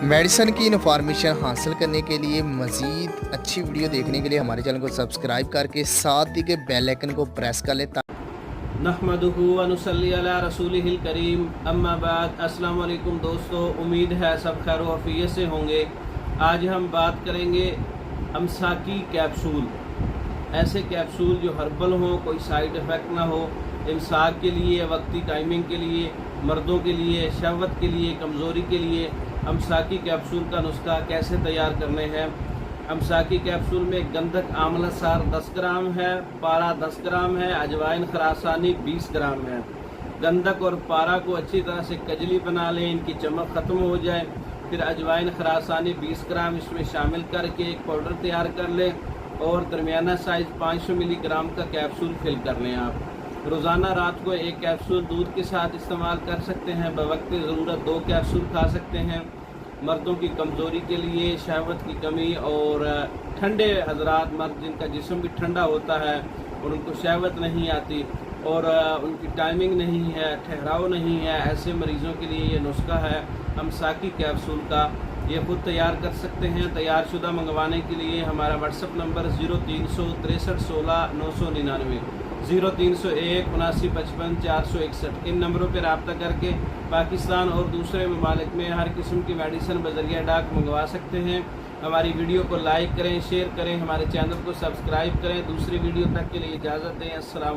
Medicine की information हासिल करने के लिए मज़ीद अच्छी वीडियो देखने के लिए हमारे चैनल को सब्सक्राइब करके साथ ही के बेल आइकन को प्रेस कर लें। नहमदुहु व नुसल्ली अला रसूलिहिल करीम, अम्मा बाद। अस्सलाम वालेकुम दोस्तों, उम्मीद है सब खैर व आफियत से होंगे। आज हम बात करेंगे अमसाकी कैप्सूल, ऐसे कैप्सूल जो हर्बल हों, कोई साइड इफ़ेक्ट ना हो, इमसाक के लिए, वक्ती टाइमिंग के लिए, मर्दों के लिए, शहवत के लिए, कमज़ोरी के लिए अमसाकी कैप्सूल का नुस्खा कैसे तैयार करने हैं। अमसाकी कैप्सूल में गंधक आंवला सार 10 ग्राम है, पारा 10 ग्राम है, अजवाइन खरासानी 20 ग्राम है। गंधक और पारा को अच्छी तरह से कजली बना लें, इनकी चमक ख़त्म हो जाए। फिर अजवाइन खरासानी 20 ग्राम इसमें शामिल करके एक पाउडर तैयार कर लें और दरमियाना साइज़ 500 मिलीग्राम का कैप्सूल फिल कर लें। आप रोज़ाना रात को एक कैप्सूल दूध के साथ इस्तेमाल कर सकते हैं। बवक्त ज़रूरत 2 कैप्सूल खा सकते हैं। मर्दों की कमज़ोरी के लिए, शहवत की कमी और ठंडे हजरात, मर्द जिनका जिस्म भी ठंडा होता है और उनको शहवत नहीं आती और उनकी टाइमिंग नहीं है, ठहराव नहीं है, ऐसे मरीज़ों के लिए ये नुस्खा है अमसाकी कैप्सूल का। ये खुद तैयार कर सकते हैं। तैयार शुदा मंगवाने के लिए हमारा व्हाट्सअप नंबर 0300 63 16 999 0301 79 55 461। इन नंबरों पर रब्ता करके पाकिस्तान और दूसरे ममालिक में हर किस्म की मेडिसिन बज़रिया डाक मंगवा सकते हैं। हमारी वीडियो को लाइक करें, शेयर करें, हमारे चैनल को सब्सक्राइब करें। दूसरी वीडियो तक के लिए इजाज़त दें। अस्सलाम।